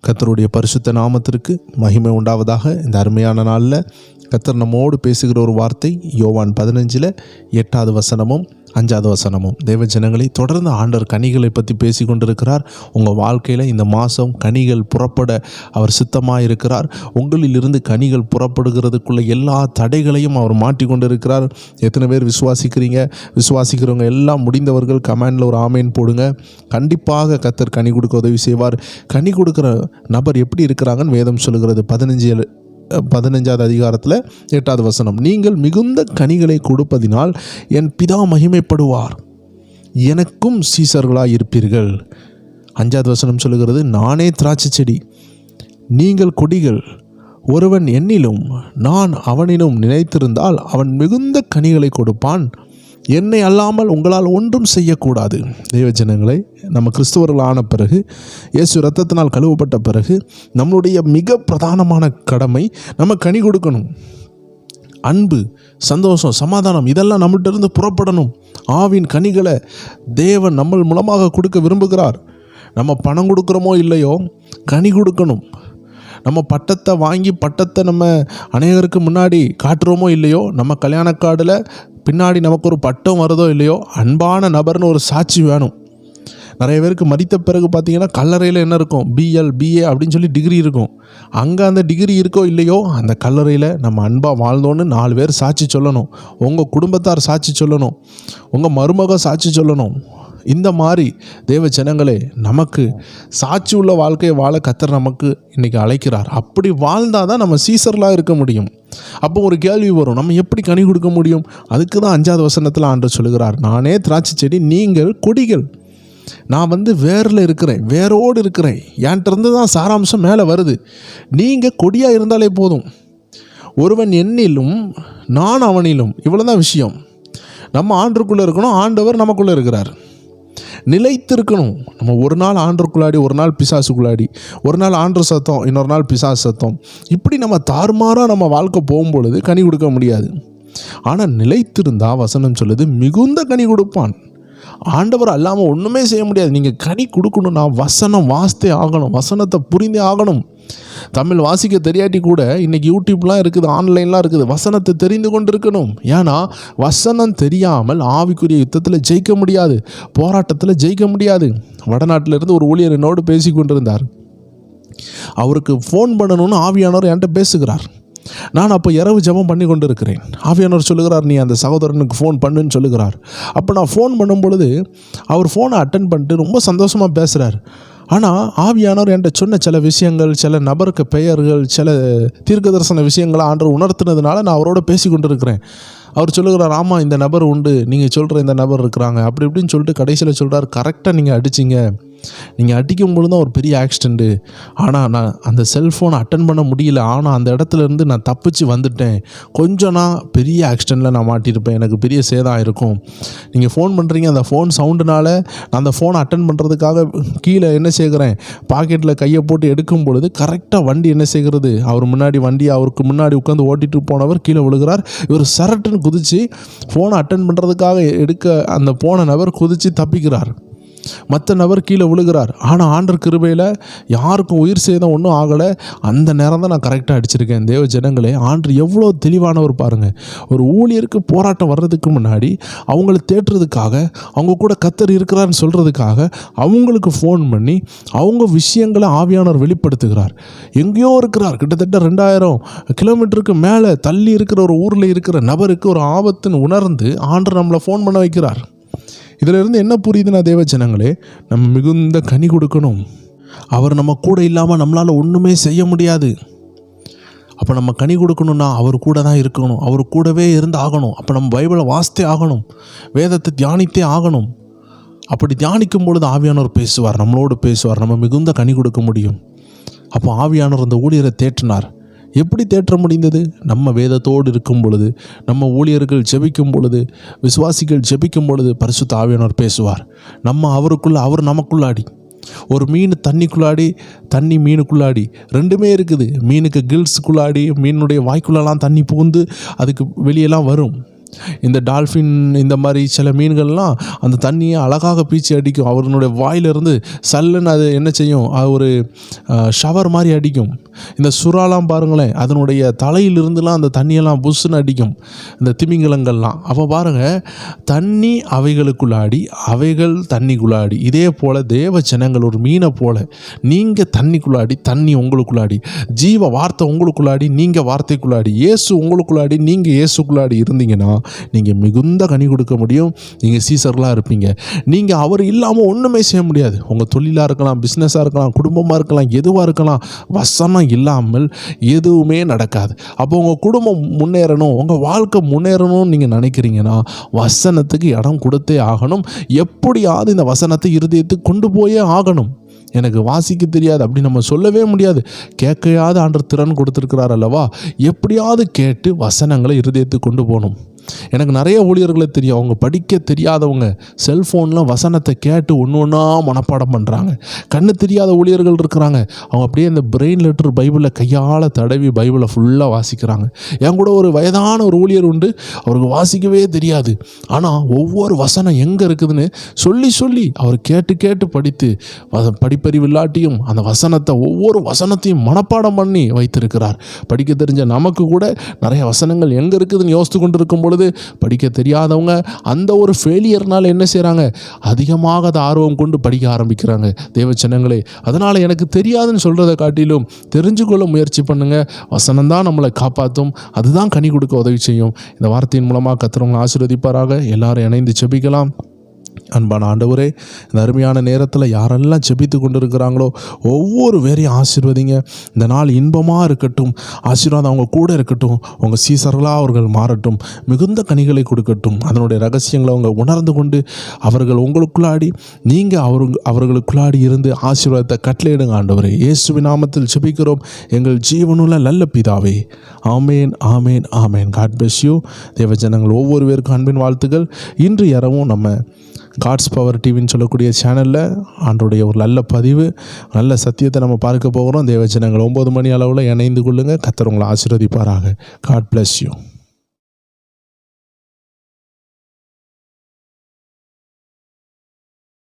கர்த்தருடைய பரிசுத்த நாமத்திற்கு மகிமை உண்டாவதாக. இந்த அருமையான நாளில் கர்த்தர் நம்மோடு பேசுகிற ஒரு வார்த்தை யோவான் 15:8 வசனமும் 5 வசனமும். தேவ ஜனங்களை தொடர்ந்து ஆண்டவர் கனிகளை பற்றி பேசி கொண்டிருக்கிறார். உங்கள் வாழ்க்கையில் இந்த மாதம் கனிகள் புறப்பட அவர் சித்தமாக இருக்கிறார். உங்களிலிருந்து கனிகள் புறப்படுகிறதுக்குள்ள எல்லா தடைகளையும் அவர் மாற்றி கொண்டிருக்கிறார். எத்தனை பேர் விசுவாசிக்கிறீங்க? விசுவாசிக்கிறவங்க எல்லாம் முடிந்தவர்கள் கமெண்டில் ஒரு ஆமேன் போடுங்க. கண்டிப்பாக கர்த்தர் கனி கொடுக்க உதவி செய்வார். கனி கொடுக்குற நபர் எப்படி இருக்கிறாங்கன்னு வேதம் சொல்லுகிறது. 15வது அதிகாரத்தில் 8 வசனம், நீங்கள் மிகுந்த கனிகளை கொடுப்பதினால் என் பிதா மகிமைப்படுவார், எனக்கும் சீசர்களாய் இருப்பீர்கள். 5வது வசனம் சொல்லுகிறது, நானே திராட்சை செடி, நீங்கள் கொடிகள். ஒருவன் என்னிலும் நான் அவனிலும் நிலைத்திருந்தால் அவன் மிகுந்த கனிகளை கொடுப்பான். என்னை அல்லாமல் உங்களால் ஒன்றும் செய்யக்கூடாது. தெய்வ ஜனங்களை, நம்ம கிறிஸ்துவர்கள் ஆன பிறகு, இயேசு இரத்தத்தினால் கழுவப்பட்ட பிறகு நம்மளுடைய மிக பிரதானமான கடமை நம்ம கனி கொடுக்கணும். அன்பு, சந்தோஷம், சமாதானம் இதெல்லாம் நம்மள்ட்ட இருந்து புறப்படணும். ஆவின் கனிகளை தேவன் நம்ம மூலமாக கொடுக்க விரும்புகிறார். நம்ம பணம் கொடுக்குறோமோ இல்லையோ, கனி கொடுக்கணும். நம்ம பட்டத்தை வாங்கி பட்டத்தை நம்ம அநேகருக்கு முன்னாடி காட்டுறோமோ இல்லையோ, நம்ம கல்யாண கார்டில் பின்னாடி நமக்கு ஒரு பட்டம் வருதோ இல்லையோ, அன்பான நபர்னு ஒரு சாட்சி வேணும். நிறைய பேருக்கு மரித்த பிறகு பார்த்தீங்கன்னா கல்லறையில் என்ன இருக்கும், பிஎல் பிஏ அப்படின்னு சொல்லி டிகிரி இருக்கும். அங்கே அந்த டிகிரி இருக்கோ இல்லையோ, அந்த கல்லறையில் நம்ம அன்பாக வாழ்ந்தோன்னு 4 பேர் சாட்சி சொல்லணும். உங்கள் குடும்பத்தார் சாட்சி சொல்லணும், உங்கள் மருமக சாட்சி சொல்லணும். இந்த மாதிரி தேவ ஜனங்களே, நமக்கு சாட்சி உள்ள வாழ்க்கையை வாழ கர்த்தர் நமக்கு இன்றைக்கி அழைக்கிறார். அப்படி வாழ்ந்தால் தான் நம்ம சீசர்களாக இருக்க முடியும். அப்போ ஒரு கேள்வி வரும், நம்ம எப்படி கனி கொடுக்க முடியும்? அதுக்கு தான் 5வது வசனத்தில் ஆண்டவர் சொல்லுகிறார், நானே திராட்சை செடி, நீங்கள் கொடிகள். நான் வேரில் இருக்கிறேன், வேரோடு இருக்கிறேன். என்கிட்ட தான் சாராம்சம் மேலே வருது. நீங்கள் கொடியாக இருந்தாலே போதும். ஒருவன் என்னிலும் நான் அவனிலும், இவ்வளோ தான் விஷயம். நம்ம ஆண்டருக்குள்ளே இருக்கணும், ஆண்டவர் நமக்குள்ளே இருக்கிறார். நிலைத்திருக்கணும். நம்ம ஒரு நாள் ஆண்டருக்குள்ளாடி, ஒரு நாள் பிசாசுக்குள்ளாடி, ஒரு நாள் ஆண்டர் சத்தம், இன்னொரு நாள் பிசாசு சத்தம், இப்படி நம்ம தாறுமாறாக நம்ம வாழ்க்கை போகும்பொழுது கனி கொடுக்க முடியாது. ஆனால் நிலைத்திருந்தா வசனம் சொல்லுது, மிகுந்த கனி கொடுப்பான். ஆண்டவர் அல்லாமல் ஒன்றுமே செய்ய முடியாது. நீங்கள் கனி கொடுக்கணும்னா வசனம் வாசித்தே ஆகணும், வசனத்தை புரிந்தே ஆகணும். தமிழ் வாசிக்க தெரியாட்டி கூட இன்றைக்கி யூடியூப்லாம் இருக்குது, ஆன்லைன்லாம் இருக்குது. வசனத்தை தெரிந்து கொண்டு இருக்கணும். ஏன்னா வசனம் தெரியாமல் ஆவிக்குரிய யுத்தத்தில் ஜெயிக்க முடியாது, போராட்டத்தில் ஜெயிக்க முடியாது. வடநாட்டிலிருந்து ஒரு ஊழியர் என்னோடு பேசி கொண்டிருந்தார். அவருக்கு ஃபோன் பண்ணணும்னு ஆவியானவர் என்கிட்ட பேசுகிறார். நான் அப்போ இரவு ஜெபம் பண்ணி கொண்டு இருக்கிறேன். ஆவியானவர் சொல்லுகிறார், நீ அந்த சகோதரனுக்கு ஃபோன் பண்ணுன்னு சொல்லுகிறார். அப்போ நான் ஃபோன் பண்ணும் பொழுது அவர் ஃபோனை அட்டன் பண்ணிட்டு ரொம்ப சந்தோஷமாக பேசுகிறார். ஆனால் ஆவியானவர் என்கிட்ட சொன்ன சில விஷயங்கள், சில நபருக்கு பெயர்கள், சில தீர்க்க தரிசன விஷயங்களை ஆண்டவர் உணர்த்தினதுனால நான் அவரோட பேசி கொண்டு இருக்கிறேன். அவர் சொல்லுகிறார், ஆமாம் இந்த நபர் உண்டு, நீங்கள் சொல்கிற இந்த நபர் இருக்கிறாங்க, அப்படி இப்படின்னு சொல்லிட்டு கடைசியில் சொல்கிறார், கரெக்டாக நீங்கள் அடிச்சிங்க. நீங்கள் அடிக்கும் பொழுது தான் ஒரு பெரிய ஆக்சிடெண்ட்டு. ஆனால் நான் அந்த செல்ஃபோனை அட்டன் பண்ண முடியல. ஆனால் அந்த இடத்துலேருந்து நான் தப்பிச்சு வந்துட்டேன். கொஞ்சம் நான் பெரிய ஆக்சிடெண்ட்டில் நான் மாட்டியிருப்பேன், எனக்கு பெரிய சேதம் இருக்கும். நீங்கள் ஃபோன் பண்ணுறீங்க, அந்த ஃபோன் சவுண்டுனால நான் அந்த ஃபோனை அட்டன் பண்ணுறதுக்காக கீழே என்ன செய்கிறேன், பாக்கெட்டில் கையை போட்டு எடுக்கும் பொழுது கரெக்டாக வண்டி என்ன செய்கிறது, அவர் முன்னாடி வண்டி அவருக்கு முன்னாடி உட்காந்து ஓட்டிகிட்டு போனவர் கீழே விழுகிறார். இவர் சரட்டுன்னு குதித்து ஃபோனை அட்டன் பண்ணுறதுக்காக எடுக்க அந்த போன நபர் குதித்து தப்பிக்கிறார். மற்ற நபர் கீழே விழுகிறார். ஆனால் ஆண்டவர் கிருபையில் யாருக்கும் உயிர் சேதம் ஒன்றும் ஆகலை. அந்த நேரம் தான் நான் கரெக்டாக அடிச்சிருக்கேன். தேவ ஜனங்களே, ஆண்டவர் எவ்வளோ தெளிவானவர் பாருங்கள். ஒரு ஊழியருக்கு போராட்டம் வர்றதுக்கு முன்னாடி அவங்கள தேற்றுறதுக்காக, அவங்க கூட கர்த்தர் இருக்கிறான்னு சொல்கிறதுக்காக அவங்களுக்கு ஃபோன் பண்ணி அவங்க விஷயங்களை ஆவியானவர் வெளிப்படுத்துகிறார். எங்கேயோ இருக்கிறார், கிட்டத்தட்ட 2000 கிலோமீட்டருக்கு மேலே தள்ளி இருக்கிற ஒரு ஊரில் இருக்கிற நபருக்கு ஒரு ஆபத்துன்னு உணர்ந்து ஆண்டவர் நம்மளை ஃபோன் பண்ண வைக்கிறார். இதிலிருந்து என்ன புரியுதுன்னா, தேவ ஜனங்களே, நம்ம மிகுந்த கனி கொடுக்கணும். அவர் நம்ம கூட இல்லாமல் நம்மளால் ஒன்றுமே செய்ய முடியாது. அப்போ நம்ம கனி கொடுக்கணுன்னா அவர் கூட தான் இருக்கணும், அவர் கூடவே இருந்து ஆகணும். அப்போ நம்ம பைபிளை வாசித்தே ஆகணும், வேதத்தை தியானித்தே ஆகணும். அப்படி தியானிக்கும் பொழுது ஆவியானவர் பேசுவார், நம்மளோடு பேசுவார், நம்ம மிகுந்த கனி கொடுக்க முடியும். அப்போ ஆவியானவர் அந்த ஊழியரை தேற்றினார். எப்படி தேற்ற முடிந்தது? நம்ம வேதத்தோடு இருக்கும் பொழுது, நம்ம ஊழியர்கள் ஜெபிக்கும் பொழுது, விசுவாசிகள் ஜெபிக்கும் பொழுது பரிசுத்த ஆவியானவர் பேசுவார். நம்ம அவருக்குள்ள, அவர் நமக்குள்ளாடி. ஒரு மீன் தண்ணிக்குள்ளாடி, தண்ணி மீனுக்குள்ளாடி, ரெண்டுமே இருக்குது. மீனுக்கு கில்ஸுக்குள்ளாடி, மீனுடைய வாய்க்குள்ளெல்லாம் தண்ணி புகுந்து அதுக்கு வெளியெல்லாம் வரும். இந்த டால்ஃபின் இந்த மாதிரி சில மீன்கள்லாம் அந்த தண்ணியை அழகாக பீச்சி அடிக்கும். அவர்களுடைய வாயிலிருந்து சல்லுன்னு அது என்ன செய்யும், அது ஒரு ஷவர் மாதிரி அடிக்கும். இந்த சுறாலாம் பாருங்களேன், அதனுடைய தலையிலிருந்துலாம் அந்த தண்ணியெல்லாம் புஷ்ஷுன்னு அடிக்கும், இந்த திமிங்கலங்கள்லாம். அப்போ பாருங்கள், தண்ணி அவைகளுக்குள்ளாடி அவைகள் தண்ணிக்குள்ளாடி. இதே போல் தேவ ஜனங்கள் ஒரு மீனை போல், நீங்கள் தண்ணிக்குள்ளாடி தண்ணி உங்களுக்குள்ளாடி, ஜீவ வார்த்தை உங்களுக்குள்ளாடி நீங்கள் வார்த்தைக்குள்ளாடி, இயேசு உங்களுக்குள்ளாடி நீங்கள் இயேசுக்குள்ளாடி இருந்தீங்கன்னா நீங்கள் மிகுந்த கனி கொடுக்க முடியும். நீங்கள் சீசர்களாக இருப்பீங்க. நீங்கள் அவர் இல்லாமல் ஒன்றுமே செய்ய முடியாது. உங்கள் தொழிலாக இருக்கலாம், பிஸ்னஸாக இருக்கலாம், குடும்பமாக இருக்கலாம், எதுவாக இருக்கலாம், வசனம் இல்லாமல் எதுவுமே நடக்காது. அப்போ உங்கள் குடும்பம் முன்னேறணும், உங்கள் வாழ்க்கை முன்னேறணும்னு நீங்கள் நினைக்கிறீங்கன்னா வசனத்துக்கு இடம் கொடுத்தே ஆகணும். எப்படியாவது இந்த வசனத்தை இருதயத்துக்கு கொண்டு போயே ஆகணும். எனக்கு வாசிக்க தெரியாது அப்படி நம்ம சொல்லவே முடியாது. கேட்கையாவது ஆண்டவர் திறன் கொடுத்துருக்கிறார் அல்லவா, எப்படியாவது கேட்டு வசனங்களை இருதயத்துக்கு கொண்டு போகணும். எனக்கு நிறைய ஊழியர்களை தெரியும், அவங்க படிக்க தெரியாதவங்க செல்ஃபோனில் வசனத்தை கேட்டு ஒன்று ஒன்றா மனப்பாடம் பண்ணுறாங்க. கண்ணு தெரியாத ஊழியர்கள் இருக்கிறாங்க, அவங்க அப்படியே இந்த பிரெயின் லெட்டர் பைபிளை கையால் தடவி பைபிளை ஃபுல்லாக வாசிக்கிறாங்க. என் கூட ஒரு வயதான ஒரு ஊழியர் உண்டு, அவருக்கு வாசிக்கவே தெரியாது. ஆனால் ஒவ்வொரு வசனம் எங்கே இருக்குதுன்னு சொல்லி சொல்லி அவர் கேட்டு கேட்டு படித்து படிப்பறிவு இல்லாட்டியும் அந்த வசனத்தை ஒவ்வொரு வசனத்தையும் மனப்பாடம் பண்ணி வைத்திருக்கிறார். படிக்க தெரிஞ்ச நமக்கு கூட நிறைய வசனங்கள் எங்கே இருக்குதுன்னு யோசித்து கொண்டு இருக்கும் பொழுது படிக்க தெரியாதவங்க அந்த ஒரு ஃபெயிலியர்னால என்ன செய்கிறாங்க, அதிகமாக அதை ஆர்வம் கொண்டு படிக்க ஆரம்பிக்கிறாங்க. தேவச்சனங்களே, அதனால் எனக்கு தெரியாதுன்னு சொல்கிறத காட்டிலும் தெரிஞ்சுக்கொள்ள முயற்சி பண்ணுங்கள். வசனம் தான் நம்மளை காப்பாற்றும், அதுதான் கனி கொடுக்க உதவி செய்யும். இந்த வார்த்தையின் மூலமாக கர்த்தர் ஆசீர்வதிப்பாராக. எல்லாரும் இணைந்து ஜெபிக்கலாம். அன்பான ஆண்டவரே, இந்த அருமையான நேரத்தில் யாரெல்லாம் ஜெபித்து கொண்டு இருக்கிறாங்களோ ஒவ்வொரு பேரையும் ஆசீர்வதிங்க. இந்த நாள் இன்பமாக இருக்கட்டும், ஆசீர்வாதம் அவங்க கூட இருக்கட்டும், உங்கள் சீசர்களாக அவர்கள் மாறட்டும், மிகுந்த கனிகளை கொடுக்கட்டும். அதனுடைய ரகசியங்களை அவங்க உணர்ந்து கொண்டு அவர்கள் உங்களுக்குள்ளாடி, நீங்கள் அவர்களுக்குள்ளாடி இருந்து ஆசீர்வாதத்தை கட்டளையிடுங்க. ஆண்டவரே, இயேசுவின் நாமத்தில் ஜெபிக்கிறோம் எங்கள் ஜீவனுள்ள நல்ல பிதாவே. ஆமேன், ஆமேன், ஆமேன். God bless you. தேவஜனங்கள் ஒவ்வொரு பேருக்கும் அன்பின் வாழ்த்துக்கள். இன்று இரவும் நம்ம காட்ஸ் பவர் டிவின்னு சொல்லக்கூடிய சேனலில் ஆண்டோடைய ஒரு நல்ல பதிவு, நல்ல சத்தியத்தை நம்ம பார்க்க போகிறோம். தேவஜனங்கள் 9 மணி அளவில் இணைந்து கொள்ளுங்கள். கர்த்தர் உங்களை ஆசீர்வதிப்பாராக. God bless you.